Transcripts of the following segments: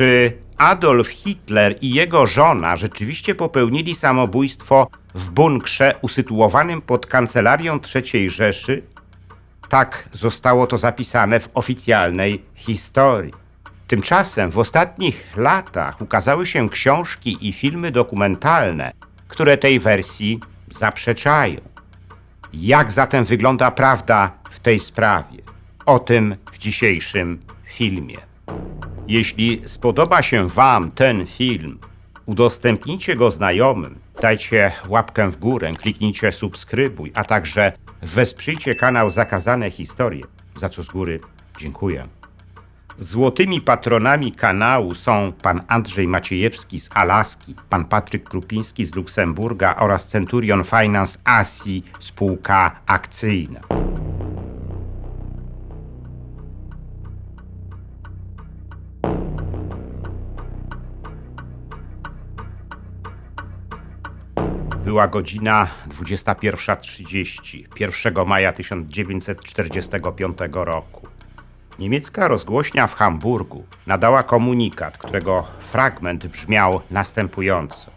Czy Adolf Hitler i jego żona rzeczywiście popełnili samobójstwo w bunkrze usytuowanym pod kancelarią III Rzeszy? Tak zostało to zapisane w oficjalnej historii. Tymczasem w ostatnich latach ukazały się książki i filmy dokumentalne, które tej wersji zaprzeczają. Jak zatem wygląda prawda w tej sprawie? O tym w dzisiejszym filmie. Jeśli spodoba się Wam ten film, udostępnijcie go znajomym, dajcie łapkę w górę, kliknijcie subskrybuj, a także wesprzyjcie kanał Zakazane Historie, za co z góry dziękuję. Złotymi patronami kanału są pan Andrzej Maciejewski z Alaski, pan Patryk Krupiński z Luksemburga oraz Centurion Finance Asi, spółka akcyjna. Była godzina 21:30, 1 maja 1945 roku. Niemiecka rozgłośnia w Hamburgu nadała komunikat, którego fragment brzmiał następująco.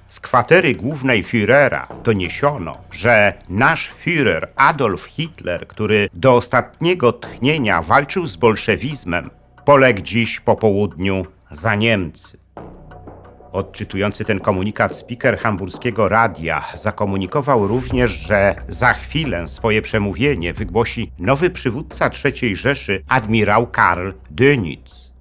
Z kwatery głównej Führera doniesiono, że nasz Führer Adolf Hitler, który do ostatniego tchnienia walczył z bolszewizmem, poległ dziś po południu za Niemcy. Odczytujący ten komunikat spiker hamburskiego radia zakomunikował również, że za chwilę swoje przemówienie wygłosi nowy przywódca III Rzeszy, admirał Karl Dönitz.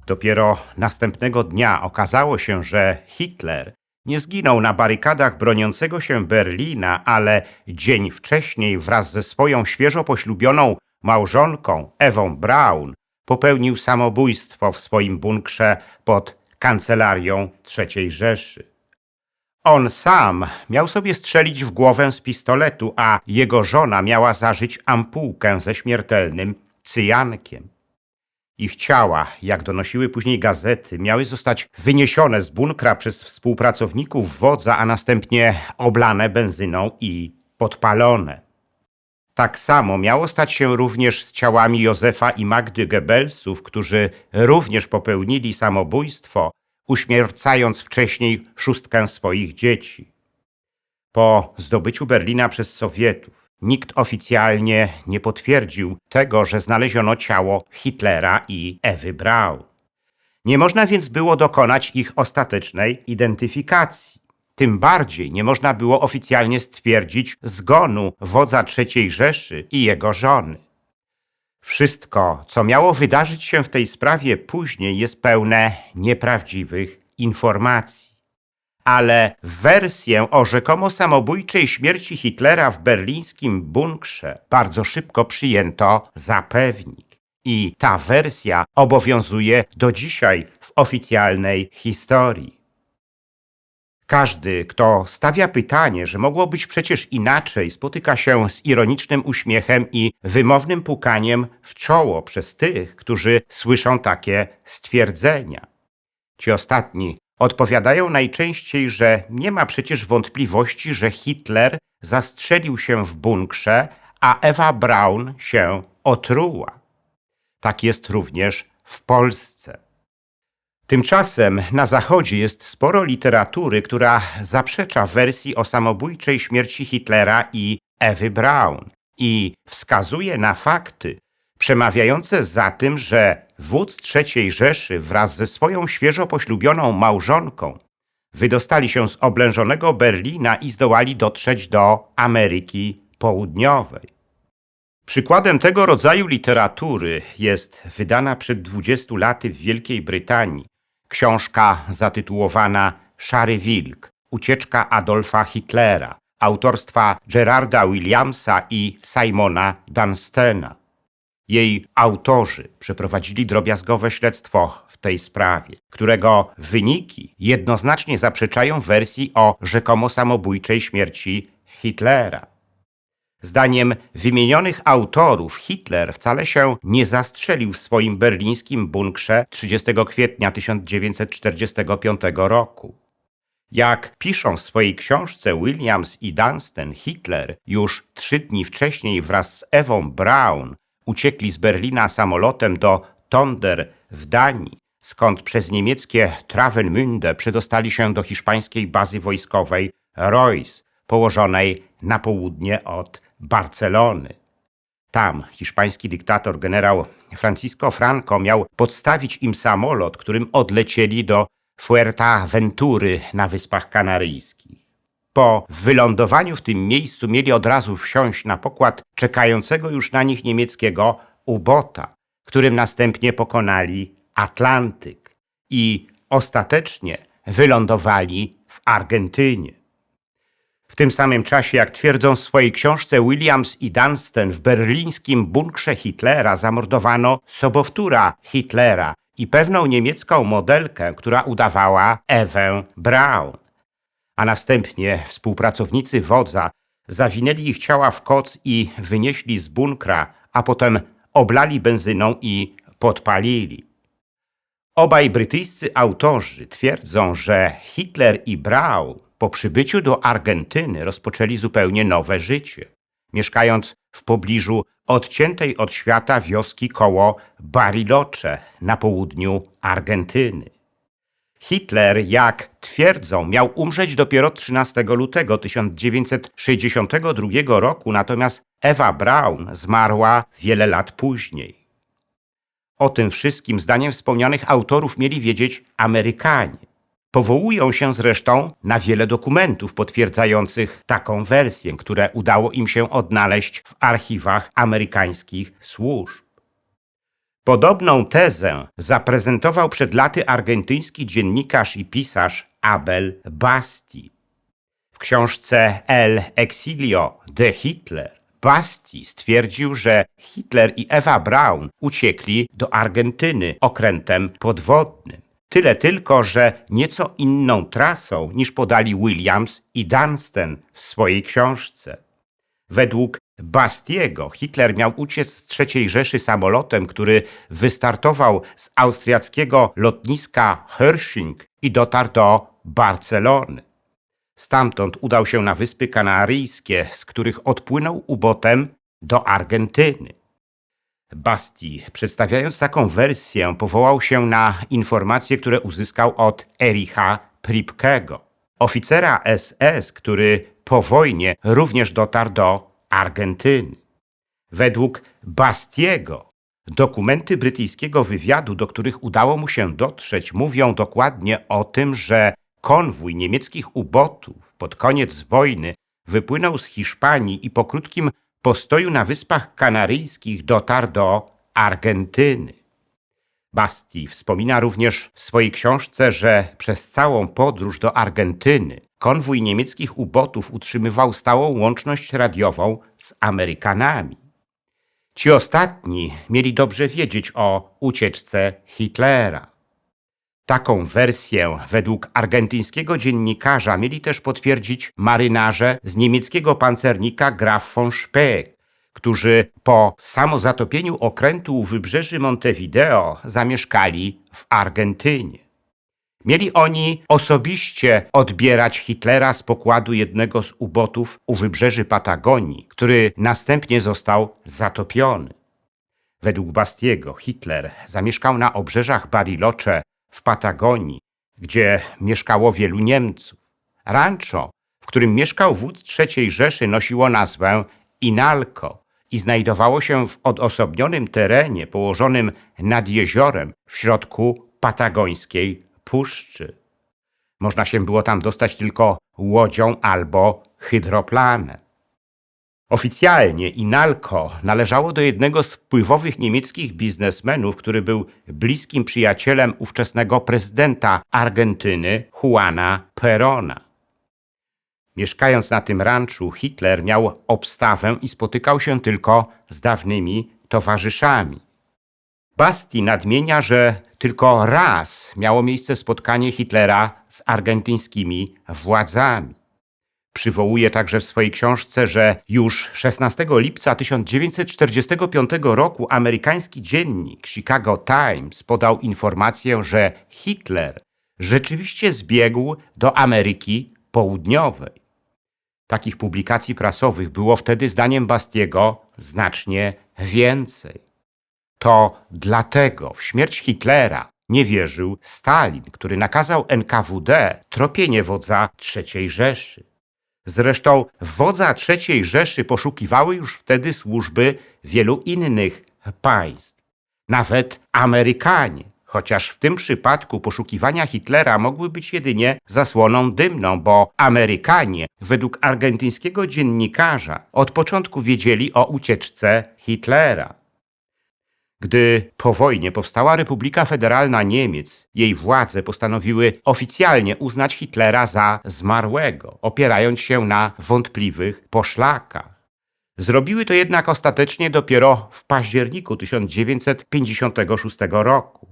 Dopiero następnego dnia okazało się, że Hitler nie zginął na barykadach broniącego się Berlina, ale dzień wcześniej wraz ze swoją świeżo poślubioną małżonką Ewą Braun popełnił samobójstwo w swoim bunkrze pod kancelarią III Rzeszy. On sam miał sobie strzelić w głowę z pistoletu, a jego żona miała zażyć ampułkę ze śmiertelnym cyjankiem. Ich ciała, jak donosiły później gazety, miały zostać wyniesione z bunkra przez współpracowników wodza, a następnie oblane benzyną i podpalone. Tak samo miało stać się również z ciałami Józefa i Magdy Goebbelsów, którzy również popełnili samobójstwo, uśmiercając wcześniej szóstkę swoich dzieci. Po zdobyciu Berlina przez Sowietów nikt oficjalnie nie potwierdził tego, że znaleziono ciało Hitlera i Ewy Braun. Nie można więc było dokonać ich ostatecznej identyfikacji. Tym bardziej nie można było oficjalnie stwierdzić zgonu wodza III Rzeszy i jego żony. Wszystko, co miało wydarzyć się w tej sprawie później, jest pełne nieprawdziwych informacji. Ale wersję o rzekomo samobójczej śmierci Hitlera w berlińskim bunkrze bardzo szybko przyjęto za pewnik. I ta wersja obowiązuje do dzisiaj w oficjalnej historii. Każdy, kto stawia pytanie, że mogło być przecież inaczej, spotyka się z ironicznym uśmiechem i wymownym pukaniem w czoło przez tych, którzy słyszą takie stwierdzenia. Ci ostatni odpowiadają najczęściej, że nie ma przecież wątpliwości, że Hitler zastrzelił się w bunkrze, a Ewa Braun się otruła. Tak jest również w Polsce. Tymczasem na Zachodzie jest sporo literatury, która zaprzecza wersji o samobójczej śmierci Hitlera i Ewy Braun i wskazuje na fakty przemawiające za tym, że wódz III Rzeszy wraz ze swoją świeżo poślubioną małżonką wydostali się z oblężonego Berlina i zdołali dotrzeć do Ameryki Południowej. Przykładem tego rodzaju literatury jest wydana przed 20 laty w Wielkiej Brytanii książka zatytułowana Szary Wilk – Ucieczka Adolfa Hitlera autorstwa Gerarda Williamsa i Simona Dunstana. Jej autorzy przeprowadzili drobiazgowe śledztwo w tej sprawie, którego wyniki jednoznacznie zaprzeczają wersji o rzekomo samobójczej śmierci Hitlera. Zdaniem wymienionych autorów Hitler wcale się nie zastrzelił w swoim berlińskim bunkrze 30 kwietnia 1945 roku. Jak piszą w swojej książce Williams i Dunstan, Hitler już 3 dni wcześniej wraz z Ewą Braun uciekli z Berlina samolotem do Tonder w Danii, skąd przez niemieckie Travemünde przedostali się do hiszpańskiej bazy wojskowej Reus, położonej na południe od Barcelony. Tam hiszpański dyktator generał Francisco Franco miał podstawić im samolot, którym odlecieli do Fuerteventury na Wyspach Kanaryjskich. Po wylądowaniu w tym miejscu mieli od razu wsiąść na pokład czekającego już na nich niemieckiego U-Boota, którym następnie pokonali Atlantyk i ostatecznie wylądowali w Argentynie. W tym samym czasie, jak twierdzą w swojej książce Williams i Dunstan, w berlińskim bunkrze Hitlera zamordowano sobowtóra Hitlera i pewną niemiecką modelkę, która udawała Ewę Braun. A następnie współpracownicy wodza zawinęli ich ciała w koc i wynieśli z bunkra, a potem oblali benzyną i podpalili. Obaj brytyjscy autorzy twierdzą, że Hitler i Braun po przybyciu do Argentyny rozpoczęli zupełnie nowe życie, mieszkając w pobliżu odciętej od świata wioski koło Bariloche na południu Argentyny. Hitler, jak twierdzą, miał umrzeć dopiero 13 lutego 1962 roku, natomiast Ewa Braun zmarła wiele lat później. O tym wszystkim, zdaniem wspomnianych autorów, mieli wiedzieć Amerykanie. Powołują się zresztą na wiele dokumentów potwierdzających taką wersję, które udało im się odnaleźć w archiwach amerykańskich służb. Podobną tezę zaprezentował przed laty argentyński dziennikarz i pisarz Abel Basti. W książce El exilio de Hitler Basti stwierdził, że Hitler i Ewa Braun uciekli do Argentyny okrętem podwodnym. Tyle tylko, że nieco inną trasą niż podali Williams i Dunstan w swojej książce. Według Bastiego Hitler miał uciec z III Rzeszy samolotem, który wystartował z austriackiego lotniska Hörsching i dotarł do Barcelony. Stamtąd udał się na Wyspy Kanaryjskie, z których odpłynął U-Bootem do Argentyny. Basti, przedstawiając taką wersję, powołał się na informacje, które uzyskał od Ericha Pripkego, oficera SS, który po wojnie również dotarł do Argentyny. Według Bastiego dokumenty brytyjskiego wywiadu, do których udało mu się dotrzeć, mówią dokładnie o tym, że konwój niemieckich U-Bootów pod koniec wojny wypłynął z Hiszpanii i po krótkim postoju na Wyspach Kanaryjskich dotarł do Argentyny. Basti wspomina również w swojej książce, że przez całą podróż do Argentyny konwój niemieckich U-Bootów utrzymywał stałą łączność radiową z Amerykanami. Ci ostatni mieli dobrze wiedzieć o ucieczce Hitlera. Taką wersję według argentyńskiego dziennikarza mieli też potwierdzić marynarze z niemieckiego pancernika Graf von Speck, którzy po samozatopieniu okrętu u wybrzeży Montevideo zamieszkali w Argentynie. Mieli oni osobiście odbierać Hitlera z pokładu jednego z U-Bootów u wybrzeży Patagonii, który następnie został zatopiony. Według Bastiego Hitler zamieszkał na obrzeżach Bariloche w Patagonii, gdzie mieszkało wielu Niemców. Rancho, w którym mieszkał wódz III Rzeszy, nosiło nazwę Inalco i znajdowało się w odosobnionym terenie położonym nad jeziorem w środku patagońskiej puszczy. Można się było tam dostać tylko łodzią albo hydroplanem. Oficjalnie Inalco należało do jednego z wpływowych niemieckich biznesmenów, który był bliskim przyjacielem ówczesnego prezydenta Argentyny Juana Perona. Mieszkając na tym ranczu, Hitler miał obstawę i spotykał się tylko z dawnymi towarzyszami. Basti nadmienia, że tylko raz miało miejsce spotkanie Hitlera z argentyńskimi władzami. Przywołuje także w swojej książce, że już 16 lipca 1945 roku amerykański dziennik Chicago Times podał informację, że Hitler rzeczywiście zbiegł do Ameryki Południowej. Takich publikacji prasowych było wtedy, zdaniem Bastiego, znacznie więcej. To dlatego w śmierć Hitlera nie wierzył Stalin, który nakazał NKWD tropienie wodza III Rzeszy. Zresztą wodza III Rzeszy poszukiwały już wtedy służby wielu innych państw, nawet Amerykanie, chociaż w tym przypadku poszukiwania Hitlera mogły być jedynie zasłoną dymną, bo Amerykanie, według argentyńskiego dziennikarza, od początku wiedzieli o ucieczce Hitlera. Gdy po wojnie powstała Republika Federalna Niemiec, jej władze postanowiły oficjalnie uznać Hitlera za zmarłego, opierając się na wątpliwych poszlakach. Zrobiły to jednak ostatecznie dopiero w październiku 1956 roku.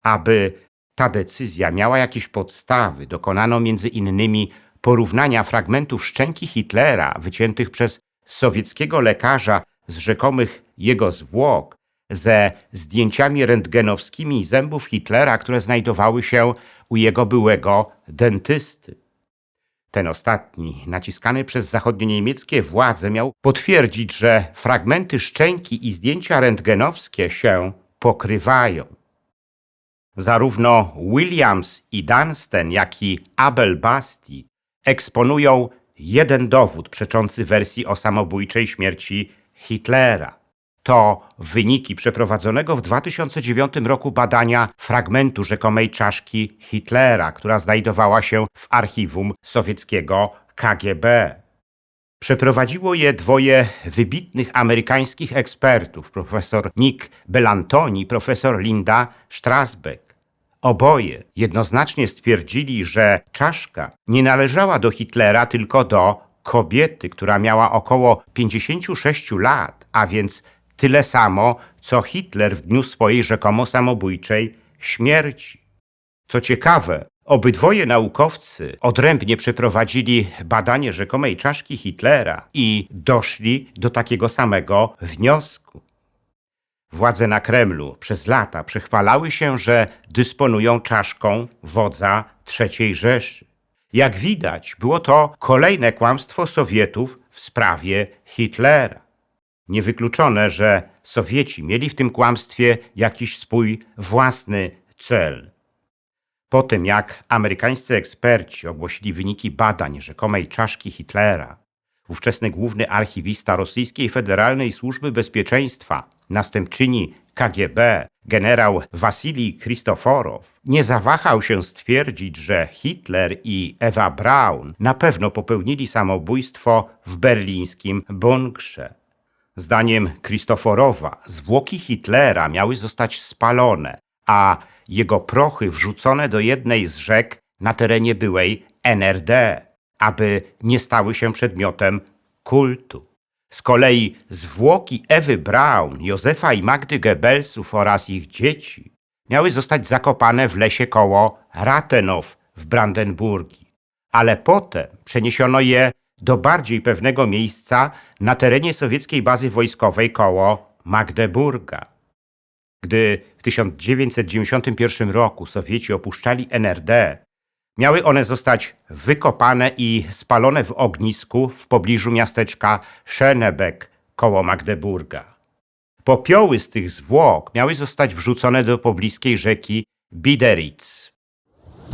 Aby ta decyzja miała jakieś podstawy, dokonano między innymi porównania fragmentów szczęki Hitlera wyciętych przez sowieckiego lekarza z rzekomych jego zwłok ze zdjęciami rentgenowskimi zębów Hitlera, które znajdowały się u jego byłego dentysty. Ten ostatni, naciskany przez zachodnioniemieckie władze, miał potwierdzić, że fragmenty szczęki i zdjęcia rentgenowskie się pokrywają. Zarówno Williams i Dunstan, jak i Abel Basti eksponują jeden dowód przeczący wersji o samobójczej śmierci Hitlera. To wyniki przeprowadzonego w 2009 roku badania fragmentu rzekomej czaszki Hitlera, która znajdowała się w archiwum sowieckiego KGB. Przeprowadziło je dwoje wybitnych amerykańskich ekspertów, profesor Nick Belantoni i profesor Linda Strasbeck. Oboje jednoznacznie stwierdzili, że czaszka nie należała do Hitlera, tylko do kobiety, która miała około 56 lat, a więc tyle samo, co Hitler w dniu swojej rzekomo samobójczej śmierci. Co ciekawe, obydwoje naukowcy odrębnie przeprowadzili badanie rzekomej czaszki Hitlera i doszli do takiego samego wniosku. Władze na Kremlu przez lata przechwalały się, że dysponują czaszką wodza III Rzeszy. Jak widać, było to kolejne kłamstwo Sowietów w sprawie Hitlera. Niewykluczone, że Sowieci mieli w tym kłamstwie jakiś swój własny cel. Po tym, jak amerykańscy eksperci ogłosili wyniki badań rzekomej czaszki Hitlera, ówczesny główny archiwista Rosyjskiej Federalnej Służby Bezpieczeństwa, następczyni KGB, generał Wasilij Kristoforow, nie zawahał się stwierdzić, że Hitler i Eva Braun na pewno popełnili samobójstwo w berlińskim bunkrze. Zdaniem Kristoforowa zwłoki Hitlera miały zostać spalone, a jego prochy wrzucone do jednej z rzek na terenie byłej NRD, aby nie stały się przedmiotem kultu. Z kolei zwłoki Ewy Braun, Józefa i Magdy Goebbelsów oraz ich dzieci miały zostać zakopane w lesie koło Rathenow w Brandenburgii, ale potem przeniesiono je do bardziej pewnego miejsca na terenie sowieckiej bazy wojskowej koło Magdeburga. Gdy w 1991 roku Sowieci opuszczali NRD, miały one zostać wykopane i spalone w ognisku w pobliżu miasteczka Schönebeck koło Magdeburga. Popioły z tych zwłok miały zostać wrzucone do pobliskiej rzeki Biederitz.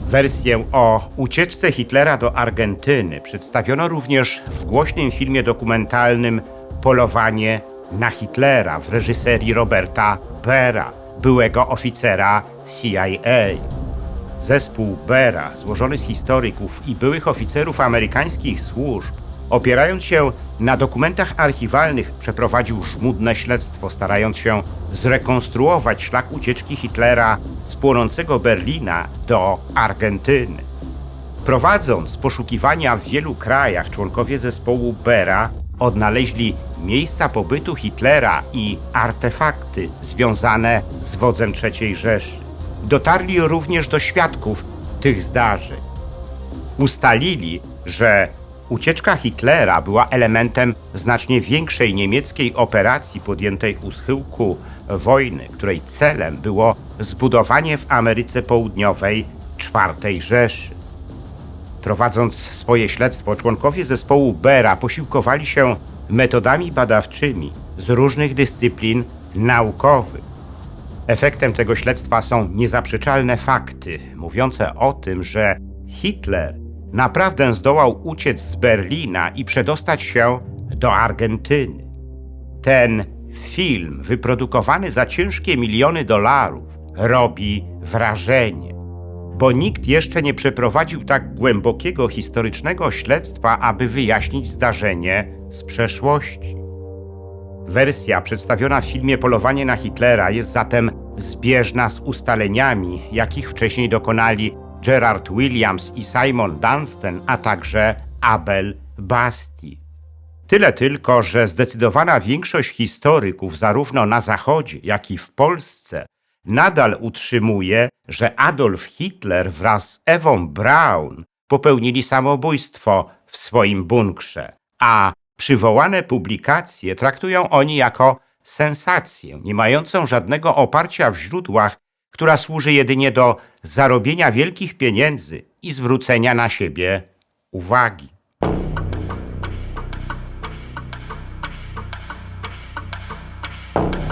Wersję o ucieczce Hitlera do Argentyny przedstawiono również w głośnym filmie dokumentalnym Polowanie na Hitlera w reżyserii Roberta Bera, byłego oficera CIA. Zespół Bera, złożony z historyków i byłych oficerów amerykańskich służb, opierając się na dokumentach archiwalnych, przeprowadził żmudne śledztwo, starając się zrekonstruować szlak ucieczki Hitlera z płonącego Berlina do Argentyny. Prowadząc poszukiwania w wielu krajach, członkowie zespołu Bera odnaleźli miejsca pobytu Hitlera i artefakty związane z wodzem III Rzeszy. Dotarli również do świadków tych zdarzeń. Ustalili, że ucieczka Hitlera była elementem znacznie większej niemieckiej operacji podjętej u schyłku wojny, której celem było zbudowanie w Ameryce Południowej IV Rzeszy. Prowadząc swoje śledztwo, członkowie zespołu Bera posiłkowali się metodami badawczymi z różnych dyscyplin naukowych. Efektem tego śledztwa są niezaprzeczalne fakty mówiące o tym, że Hitler naprawdę zdołał uciec z Berlina i przedostać się do Argentyny. Ten film, wyprodukowany za ciężkie miliony dolarów, robi wrażenie, bo nikt jeszcze nie przeprowadził tak głębokiego historycznego śledztwa, aby wyjaśnić zdarzenie z przeszłości. Wersja przedstawiona w filmie Polowanie na Hitlera jest zatem zbieżna z ustaleniami, jakich wcześniej dokonali Gerard Williams i Simon Dunstan, a także Abel Basti. Tyle tylko, że zdecydowana większość historyków zarówno na Zachodzie, jak i w Polsce nadal utrzymuje, że Adolf Hitler wraz z Ewą Braun popełnili samobójstwo w swoim bunkrze, a przywołane publikacje traktują oni jako sensację, nie mającą żadnego oparcia w źródłach, która służy jedynie do zarobienia wielkich pieniędzy i zwrócenia na siebie uwagi.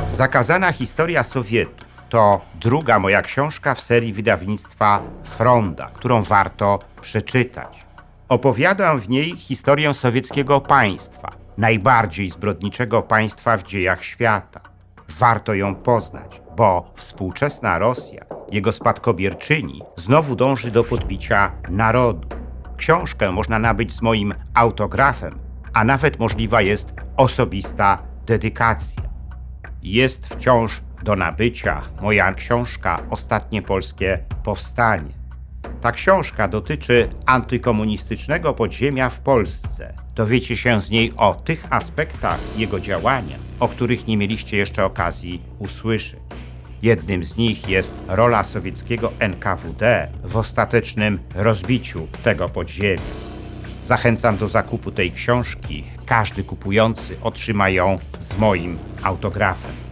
Zakazana historia Sowietów to druga moja książka w serii wydawnictwa Fronda, którą warto przeczytać. Opowiadam w niej historię sowieckiego państwa, najbardziej zbrodniczego państwa w dziejach świata. Warto ją poznać, bo współczesna Rosja, jego spadkobierczyni, znowu dąży do podbicia narodu. Książkę można nabyć z moim autografem, a nawet możliwa jest osobista dedykacja. Jest wciąż do nabycia moja książka Ostatnie polskie powstanie. Ta książka dotyczy antykomunistycznego podziemia w Polsce. Dowiecie się z niej o tych aspektach jego działania, o których nie mieliście jeszcze okazji usłyszeć. Jednym z nich jest rola sowieckiego NKWD w ostatecznym rozbiciu tego podziemia. Zachęcam do zakupu tej książki. Każdy kupujący otrzyma ją z moim autografem.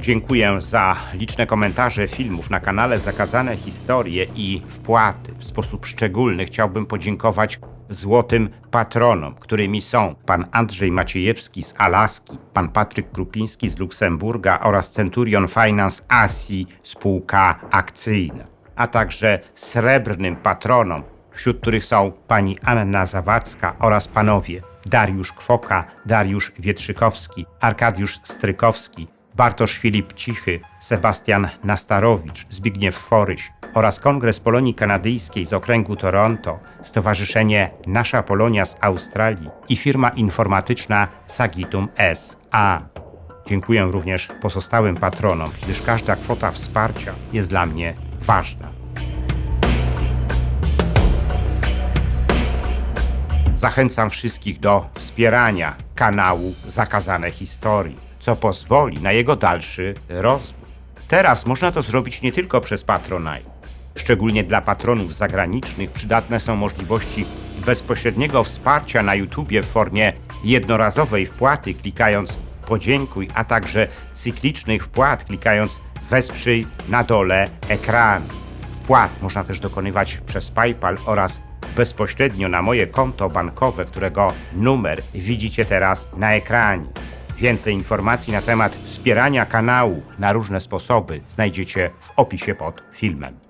Dziękuję za liczne komentarze filmów na kanale Zakazane Historie i wpłaty. W sposób szczególny chciałbym podziękować złotym patronom, którymi są pan Andrzej Maciejewski z Alaski, pan Patryk Krupiński z Luksemburga oraz Centurion Finance Asi spółka akcyjna, a także srebrnym patronom, wśród których są pani Anna Zawadzka oraz panowie Dariusz Kwoka, Dariusz Wietrzykowski, Arkadiusz Strykowski, Bartosz Filip Cichy, Sebastian Nastarowicz, Zbigniew Foryś oraz Kongres Polonii Kanadyjskiej z okręgu Toronto, Stowarzyszenie Nasza Polonia z Australii i firma informatyczna Sagitum S.A. Dziękuję również pozostałym patronom, gdyż każda kwota wsparcia jest dla mnie ważna. Zachęcam wszystkich do wspierania kanału Zakazane Historie, co pozwoli na jego dalszy rozwój. Teraz można to zrobić nie tylko przez Patronite. Szczególnie dla patronów zagranicznych przydatne są możliwości bezpośredniego wsparcia na YouTubie w formie jednorazowej wpłaty klikając podziękuj, a także cyklicznych wpłat klikając wesprzyj na dole ekranu. Wpłat można też dokonywać przez PayPal oraz bezpośrednio na moje konto bankowe, którego numer widzicie teraz na ekranie. Więcej informacji na temat wspierania kanału na różne sposoby znajdziecie w opisie pod filmem.